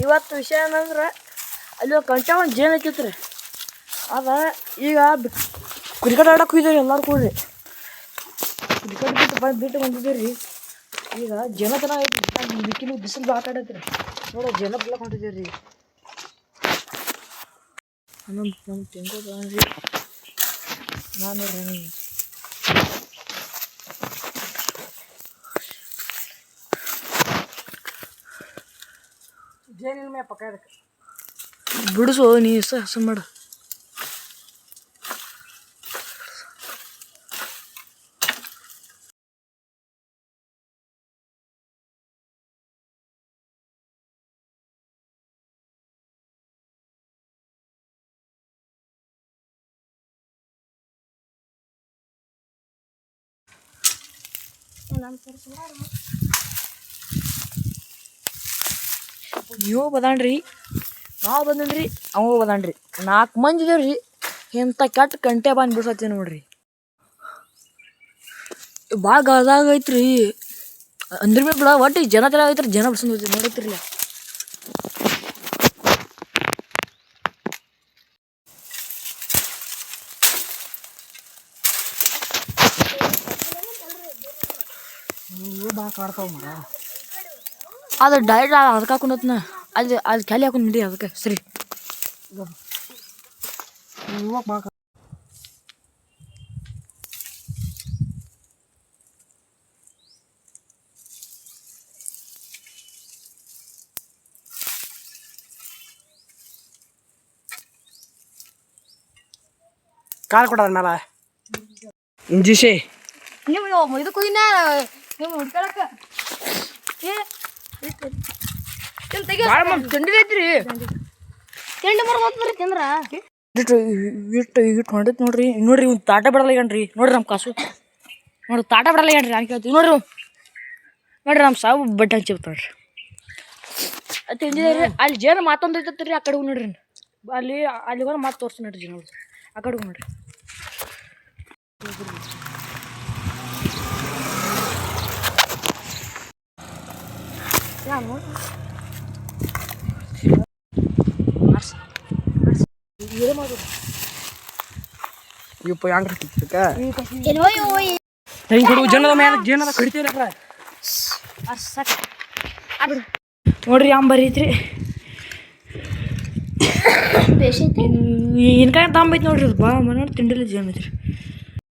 ಇವತ್ತು ವಿಷಯ ಏನಂದ್ರೆ ಅಲ್ಲಿ ಕಂಟ ಒಂದು ಜೇನು ಐತಿತ್ತು ರೀ. ಅದ ಈಗ ಕ್ರಿಕೆಟ್ ಆಡಕ್ಕೆ ಹೋಗಿದ್ದೀರಿ ಎಲ್ಲರೂ ಕೂಡ್ರಿ. ಕ್ರಿಕೆಟ್ ಬಿಟ್ಟು ಬಂದಿದ್ದೀರಿ ರೀ. ಈಗ ಜನ ಐತಿ ಬಿಕ್ಕಿನ ಬಿಸಿಲು ಆಟಾಡೈತಿ ರೀ. ನೋಡೋ ಜನ ಬಿಡ್ಲಕ್ಕೆ ಹೊಂಟಿದ್ದೀರಿ ರೀ. ನಮ್ಮ ತೆಂಗು ರೀ ನಾನು ನೋಡ್ರಿ ಜೇನಿನ ಮೇ ಪಕ್ಕ ಅದಕ್ಕೆ ಬಿಡಿಸು ನೀ ಹಸ ಮಾಡು. ನೀವು ಬದಾಣ್ರಿ, ನಾವು ಬಂದನ್ರಿ, ಅವ ಬದಾಣ್ರಿ, 4 ಮಂದಿ ಇದೇವ್ರಿ. ಇಂಥ ಕೆಟ್ಟ ಕಂಟೆ ಬಂದು ಬಿಡ್ಸತ್ತೀವಿ ನೋಡ್ರಿ. ಭಾಳ ಗಾದಾಗ ಐತ್ರಿ. ಅಂದ್ರ ಬಿ ಬಿಡ ಒಟ್ಟು ಜನ ತರ ಐತ್ರಿ. ಜನ ಬಿಡ್ಸಂದ್ ನೋಡೈತಿರ್ಲ. ಭಾಳ ಕಾಡ್ತಾವ ಮರ. ಅದು ಡೈರೆಕ್ಟ್ ಅದಕ್ಕೆ ಹಾಕೊಂಡತ್ನ ಅಲ್ಲಿ ಖಾಲಿ ಹಾಕೊಂಡು ನಡಿ ಅದಕ್ಕೆ ಸರಿ. ಕಾಲ್ ಕೊಡೋದ್ರ ಮೇಲೆ ಇಂಜಿಶೆ ನೀವು ಇದಕ್ಕೆ ಹೋಗಿನ ನೀವು ಹುಡ್ಕೊಳಕ್ಕೆ ತಿಂಡಿ ಐತ್ರಿ. ತಿಂಡಿ ಬರ್ಬೋದ್ರಿ ತಿಂದ್ರ ಇಟ್ಟು ಹೊಂಡೈತಿ ನೋಡ್ರಿ. ನೋಡ್ರಿ ಒಂದು ತಾಟ ಬಿಡಲ್ಲಾಗ್ಯಾನ್ರಿ. ನೋಡ್ರಿ ನಮ್ಮ ಕಾಸು ನೋಡ್ರಿ ತಾಟ ಬಿಡಲ್ಲಾಗ್ಯಾನ್ರಿ. ನಾನು ಕೇಳ್ತೀವಿ ನೋಡ್ರಿ. ನೋಡ್ರಿ ನಮ್ಮ ಸಾವು ಬಡ್ಡೆ ಹಂಚಿರ್ತಾಳ್ರಿ. ಅದು ತಿಂದಿದ್ರಿ. ಅಲ್ಲಿ ಜೇನು ಮಾತೊಂದು ಐತತ್ರಿ. ಆ ಕಡೆ ನೋಡ್ರಿ. ಅಲ್ಲಿ ಹೋಗಿ ಮಾತು ತೋರಿಸಿ ನೋಡ್ರಿ. ಜನ ಆ ಕಡೆ ನೋಡ್ರಿ. ನೋಡ್ರಿ ಅಂಬರಿ ಐತ್ರಿ. ಇನ್ಕಾಯಿ ತಾಂಬೈತಿ ನೋಡ್ರಿ. ಅದು ಭಾಳ ನೋಡಿ ತಿಂಡಿಲ್ಲ ಜೇನು ಐತ್ರಿ.